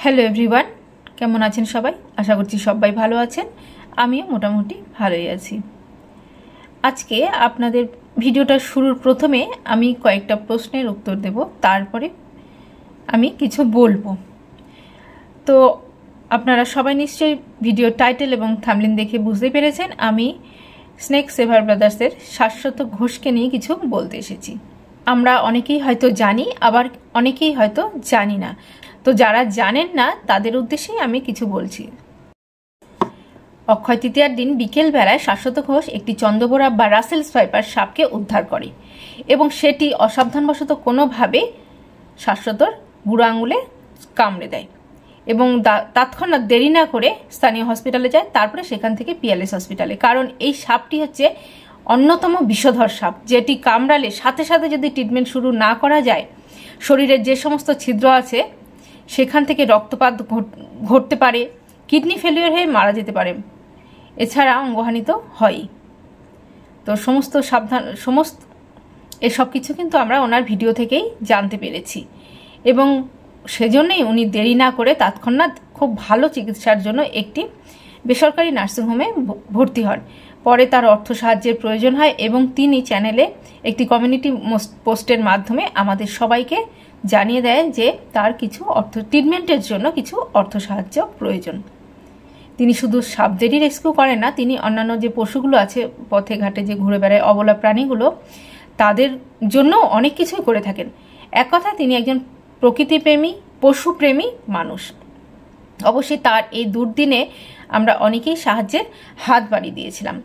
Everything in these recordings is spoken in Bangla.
হ্যালো এভরিওয়ান, কেমন আছেন সবাই? আশা করছি সবাই ভালো আছেন। আমিও মোটামুটি ভালোই আছি। আজকে আপনাদের ভিডিওটা শুরুর প্রথমে আমি কয়েকটা প্রশ্নের উত্তর দেব, তারপরে আমি কিছু বলবো। তো আপনারা সবাই নিশ্চয়ই ভিডিও টাইটেল এবং থাম্বনেল দেখে বুঝতে পেরেছেন আমি স্নেক সেভার ব্রাদার্সের শাশ্বত ঘোষকে নিয়ে কিছু বলতে এসেছি। আমরা অনেকেই হয়তো জানি, আবার অনেকেই হয়তো জানি না। তো যারা জানেন না তাদের উদ্দেশ্যেই আমি কিছু বলছি। অক্ষয় তৃতীয়ার দিন বিকেল বেলায় শাশ্বত ঘোষ একটি চন্দ্রবোরা বা রাসেলস ভাইপার সাপকে উদ্ধার করে এবং সেটি অসাবধানবশত কোনোভাবে শাশ্বতর বুড়ো আঙুলে কামড়ে দেয় এবং তৎক্ষণাৎ দেরি না করে স্থানীয় হসপিটালে যায়, তারপরে সেখান থেকে পিএলএস হসপিটালে। কারণ এই সাপটি হচ্ছে অন্যতম বিষধর সাপ, যেটি কামড়ালে সাথে সাথে যদি ট্রিটমেন্ট শুরু না করা যায় শরীরের যে সমস্ত ছিদ্র আছে সেখান থেকে রক্তপাত ঘটতে পারে, কিডনি ফেলিওর হয়ে মারা যেতে পারে, এছাড়া অঙ্গহানি তো হয়ই। তো এসব কিছু কিন্তু আমরা ওনার ভিডিও থেকেই জানতে পেরেছি এবং সেজন্যই উনি দেরি না করে তৎক্ষণাৎ খুব ভালো চিকিৎসার জন্য একটি বেসরকারি নার্সিংহোমে ভর্তি হন। পরে তার অর্থ সাহায্যের প্রয়োজন হয় এবং তিনি চ্যানেলে একটি কমিউনিটি পোস্টের মাধ্যমে আমাদের সবাইকে জানিয়ে দেয় যে তার কিছু ট্রিটমেন্টের জন্য কিছু অর্থ সাহায্য প্রয়োজন। তিনি শুধু সাপদেরই রেস্কিউ করেন না, তিনি অন্যান্য যে পশুগুলো আছে পথে ঘাটে যে ঘুরে বেড়ায় অবলা প্রাণীগুলো, তাদের জন্য অনেক কিছুই করে থাকেন। এক কথায় তিনি একজন প্রকৃতিপ্রেমী পশুপ্রেমী মানুষ। অবশ্যই তার এই দুর্দিনে আমরা অনেকেই সাহায্যের হাত বাড়িয়ে দিয়েছিলাম।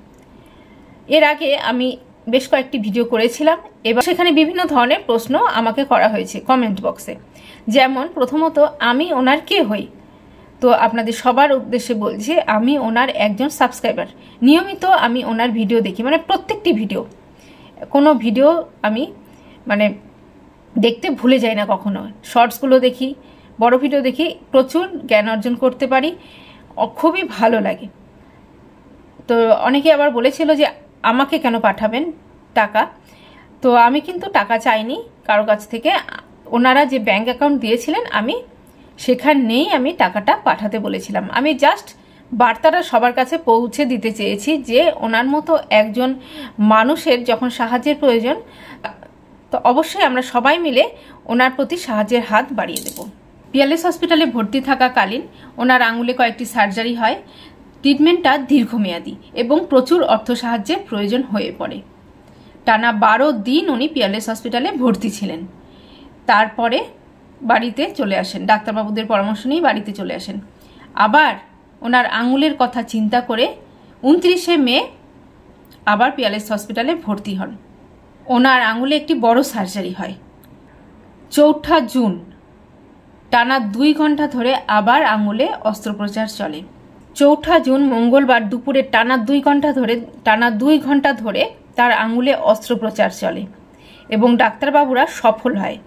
এর আগে আমি বেশ কয়েকটি ভিডিও করেছিলাম এবং সেখানে বিভিন্ন ধরনের প্রশ্ন আমাকে করা হয়েছে কমেন্ট বক্সে। যেমন প্রথমত, আমি ওনার কে হই? তো আপনাদের সবার উদ্দেশ্যে বলছি, আমি ওনার একজন সাবস্ক্রাইবার। নিয়মিত আমি ওনার ভিডিও দেখি, মানে প্রত্যেকটি ভিডিও, কোনো ভিডিও আমি দেখতে ভুলে যাই না কখনো। শর্টসগুলো দেখি, বড় ভিডিও দেখি, প্রচুর জ্ঞান অর্জন করতে পারি, খুবই ভালো লাগে। তো অনেকে আবার বলেছিল যে আমাকে কেন পাঠাবেন টাকা। তো আমি কিন্তু টাকা চাইনি কারো কাছ থেকে। ওনারা যে ব্যাংক অ্যাকাউন্ট দিয়েছিলেন আমি সেখানেই আমি টাকাটা পাঠাতে বলেছিলাম। আমি জাস্ট বার্তাটা সবার কাছে পৌঁছে দিতে চেয়েছি যে ওনার মতো একজন মানুষের যখন সাহায্যের প্রয়োজন, তো অবশ্যই আমরা সবাই মিলে ওনার প্রতি সাহায্যের হাত বাড়িয়ে দেব। পিএলএস হসপিটালে ভর্তি থাকাকালীন ওনার আঙুলে কয়েকটি সার্জারি হয়। ট্রিটমেন্টটা দীর্ঘমেয়াদী এবং প্রচুর অর্থ সাহায্যের প্রয়োজন হয়ে পড়ে। টানা 12 দিন উনি পিএলএস হসপিটালে ভর্তি ছিলেন। তারপরে বাড়িতে চলে আসেন, ডাক্তারবাবুদের পরামর্শ নিয়ে বাড়িতে চলে আসেন। আবার ওনার আঙুলের কথা চিন্তা করে 29শে মে আবার পিএলএস হসপিটালে ভর্তি হন। ওনার আঙুলে একটি বড় সার্জারি হয়। 4 জুন টানা 2 ঘন্টা ধরে আবার আঙুলে অস্ত্রোপচার চলে। 4 জুন মঙ্গলবার দুপুরে টানা 2 ঘন্টা ধরে তার আঙুলে অস্ত্রোপচার চলে এবং ডাক্তারবাবুরা সফল হয়।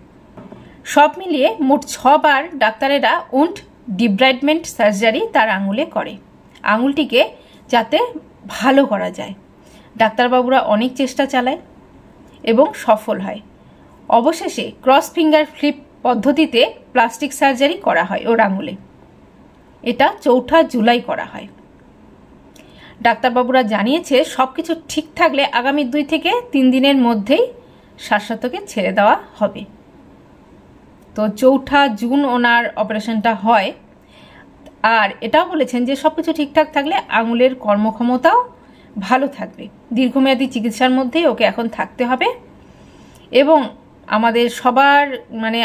সব মিলিয়ে মোট 6 বার ডাক্তারেরা উন্ড ডিব্রাইডমেন্ট সার্জারি তার আঙুলে করে, আঙুলটিকে যাতে ভালো করা যায়। ডাক্তারবাবুরা অনেক চেষ্টা চালায় এবং সফল হয়। অবশেষে ক্রস ফিঙ্গার ফ্লিপ পদ্ধতিতে প্লাস্টিক সার্জারি করা হয় ওর আঙুলে। এটা 4 জুলাই করা হয়। ডাক্তারবাবুরা জানিয়েছে সবকিছু ঠিক থাকলে আগামী 2 থেকে 3 দিনের মধ্যেই শাশ্বতকে ছেড়ে দেওয়া হবে। তো 4 জুন ওনার অপারেশনটা হয়। আর এটাও বলেছেন যে সবকিছু ঠিকঠাক থাকলে আঙুলের কর্মক্ষমতাও ভালো থাকবে। দীর্ঘমেয়াদী চিকিৎসার মধ্যেই ওকে এখন থাকতে হবে এবং আমাদের সবার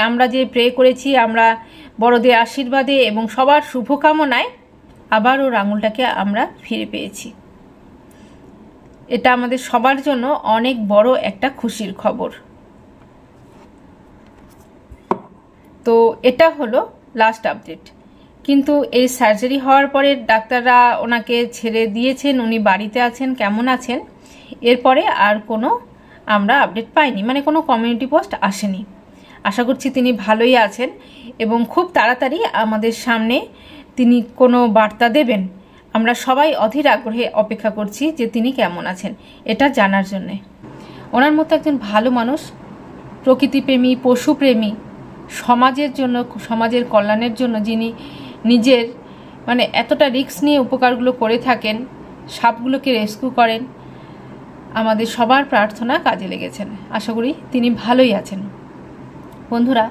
আমরা যে প্রে করেছি, আমরা বড়দের আশীর্বাদে এবং সবার শুভকামনায় আবার ওর আঙুলটাকে আমরা ফিরে পেয়েছি। এটা আমাদের সবার জন্য অনেক বড় একটা খুশির খবর। তো এটা হলো লাস্ট আপডেট। কিন্তু এই সার্জারি হওয়ার পরে ডাক্তাররা ওনাকে ছেড়ে দিয়েছেন, উনি বাড়িতে আছেন, কেমন আছেন এরপরে আর কোনো আমরা আপডেট পাইনি, কোনো কমিউনিটি পোস্ট আসেনি। আশা করছি তিনি ভালোই আছেন এবং খুব তাড়াতাড়ি আমাদের সামনে তিনি কোনো বার্তা দেবেন। আমরা সবাই অধীর আগ্রহে অপেক্ষা করছি যে তিনি কেমন আছেন এটা জানার জন্যে। ওনার মতো একজন ভালো মানুষ, প্রকৃতিপ্রেমী পশুপ্রেমী সমাজের জন্য, সমাজের কল্যাণের জন্য যিনি নিজের মানে এতটা রিস্ক নিয়ে উপকারগুলো করে থাকেন, সাপগুলোকে রেস্কিউ করেন, আমাদের সবার প্রার্থনা কাজে লেগেছেন। আশা করি তিনি ভালোই আছেন। বন্ধুরা,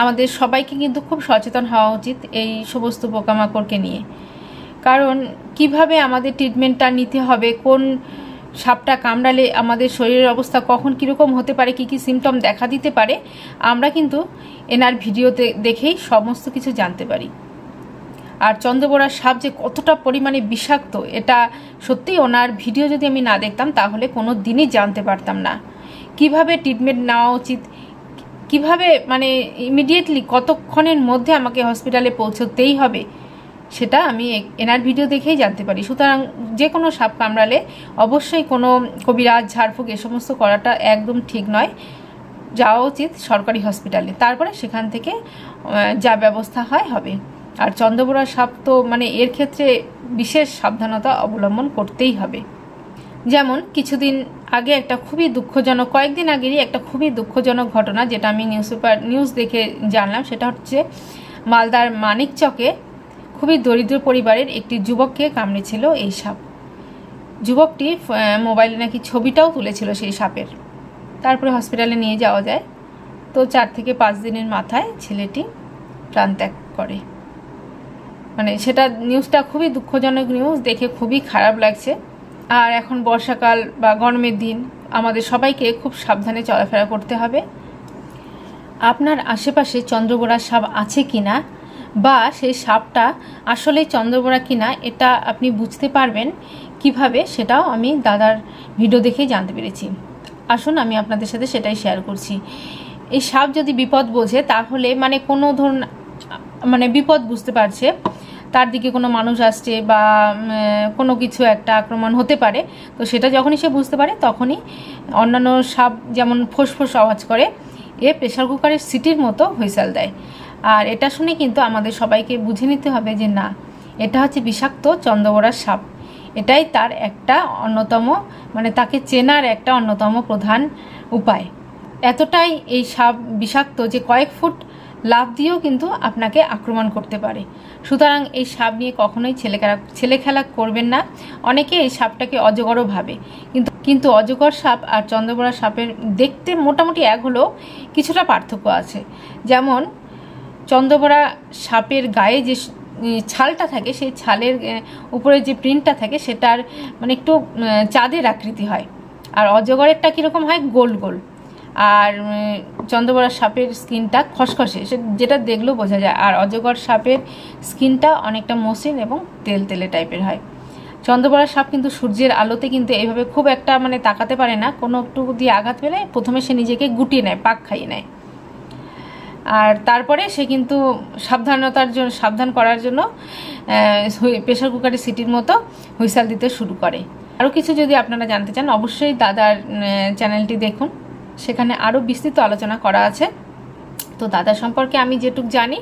আমাদের সবাইকে কিন্তু খুব সচেতন হওয়া উচিত এই সমস্ত পোকামাকড়কে নিয়ে। কারণ কিভাবে আমাদের ট্রিটমেন্টটা নিতে হবে, কোন সাপটা কামড়ালে আমাদের শরীরের অবস্থা কখন কীরকম হতে পারে, কী কী সিমটম দেখা দিতে পারে, আমরা কিন্তু এনার ভিডিওতে দেখেই সমস্ত কিছু জানতে পারি। আর চন্দ্রবোড়ার সাপ যে কতটা পরিমাণে বিষাক্ত, এটা সত্যিই ওনার ভিডিও যদি আমি না দেখতাম তাহলে কোনো দিনই জানতে পারতাম না। কিভাবে ট্রিটমেন্ট নেওয়া উচিত, কিভাবে মানে ইমিডিয়েটলি কতক্ষণের মধ্যে আমাকে হসপিটালে পৌঁছতেই হবে, সেটা আমি এনার ভিডিও দেখেই জানতে পারি। সুতরাং যে কোনো সাপ কামড়ালে অবশ্যই কোনো কবিরাজ, ঝাড়ফুঁক এ সমস্ত করাটা একদম ঠিক নয়। যাওয়া উচিত সরকারি হসপিটালে, তারপরে সেখান থেকে যা ব্যবস্থা হয় হবে। আর চন্দ্রবোড়া সাপ তো মানে এর ক্ষেত্রে বিশেষ সাবধানতা অবলম্বন করতেই হবে। যেমন কিছুদিন আগে একটা খুবই দুঃখজনক, কয়েকদিন আগেরই একটা খুবই দুঃখজনক ঘটনা, যেটা আমি নিউজ দেখে জানলাম। সেটা হচ্ছে মালদার মানিকচকে খুবই দরিদ্র পরিবারের একটি যুবককে কামড়েছিল এই সাপ। যুবকটি মোবাইলে নাকি ছবিটাও তুলেছিল সেই সাপের। তারপরে হসপিটালে নিয়ে যাওয়া যায়, তো 4 থেকে 5 দিনের মাথায় ছেলেটি প্রাণত্যাগ করে। মানে সেটা নিউজটা খুবই দুঃখজনক নিউজ, দেখে খুবই খারাপ লাগছে। আর এখন বর্ষাকাল বা গরমের দিন, আমাদের সবাইকে খুব সাবধানে চলাফেরা করতে হবে। আপনার আশেপাশে চন্দ্রবোড়া সাপ আছে কিনা বা সেই সাপটা আসলে চন্দ্রবোড়া কিনা, এটা আপনি বুঝতে পারবেন কিভাবে, সেটাও আমি দাদার ভিডিও দেখেই জানতে পেরেছি। আসুন আমি আপনাদের সাথে সেটাই শেয়ার করছি। এই সাপ যদি বিপদ বোঝে, তাহলে মানে কোনো ধরুন মানে বিপদ বুঝতে পারছে, তার দিকে কোনো মানুষ আসছে বা কোনো কিছু একটা আক্রমণ হতে পারে, তো সেটা যখনই সে বুঝতে পারে তখনই অন্যান্য সাপ যেমন ফোঁস আওয়াজ করে, এ প্রেশার কুকারের সিটির মতো হুইসেল দেয়। আর এটা শুনে কিন্তু আমাদের সবাইকে বুঝে নিতে হবে যে না, এটা হচ্ছে বিষাক্ত চন্দ্রবোড়ার সাপ। এটাই তার একটা অন্যতম মানে তাকে চেনার একটা অন্যতম প্রধান উপায়। এতটাই এই সাপ বিষাক্ত যে কয়েক ফুট লাফ দিয়েও কিন্তু আপনাকে আক্রমণ করতে পারে। সুতরাং এই সাপ নিয়ে কখনোই ছেলে খেলা করবেন না। অনেকে এই সাপটাকে অজগরও ভাবে, কিন্তু অজগর সাপ আর চন্দ্রবোড়া সাপের দেখতে মোটামুটি এক হলেও কিছুটা পার্থক্য আছে। যেমন চন্দ্রবোড়া সাপের গায়ে যে ছালটা থাকে, সেই ছালের উপরে যে প্রিন্টটা থাকে সেটার মানে একটু চাঁদের আকৃতি হয়, আর অজগরেরটা কীরকম হয়, গোল গোল। আর চন্দ্রবোড়া সাপের স্কিনটা খসখসে, যেটা দেখলেও বোঝা যায়। আর অজগর সাপের স্কিনটা অনেকটা মসৃণ এবং তেলতেলে টাইপের হয়। চন্দ্রবোড়া সাপ কিন্তু সূর্যের আলোতে কিন্তু এইভাবে খুব একটা মানে তাকাতে পারে না। কোনো একটু দিয়ে আঘাত পেলে প্রথমে সে নিজেকে গুটিয়ে নেয়, পাক খাইয়ে নেয়, আর তারপরে সে কিন্তু সাবধান করার জন্য প্রেশার কুকারের সিটির মতো হুইসেল দিতে শুরু করে। আরও কিছু যদি আপনারা জানতে চান, অবশ্যই দাদার চ্যানেলটি দেখুন, সেখানে আরও বিস্তৃত আলোচনা করা আছে। তো দাদা সম্পর্কে আমি যেটুকু জানি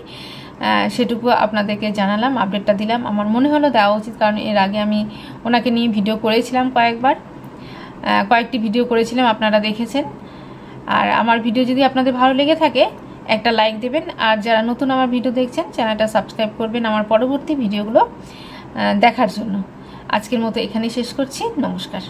সেটুকু আপনাদেরকে জানালাম, আপডেটটা দিলাম। আমার মনে হলো দেওয়া উচিত, কারণ এর আগে আমি ওনাকে নিয়ে ভিডিও করেছিলাম কয়েকটি ভিডিও করেছিলাম, আপনারা দেখেছেন। আর আমার ভিডিও যদি আপনাদের ভালো লেগে থাকে একটা লাইক দেবেন, আর যারা নতুন আমার ভিডিও দেখছেন চ্যানেলটা সাবস্ক্রাইব করবেন আমার পরবর্তী ভিডিওগুলো দেখার জন্য। আজকের মতো এখানেই শেষ করছি। নমস্কার।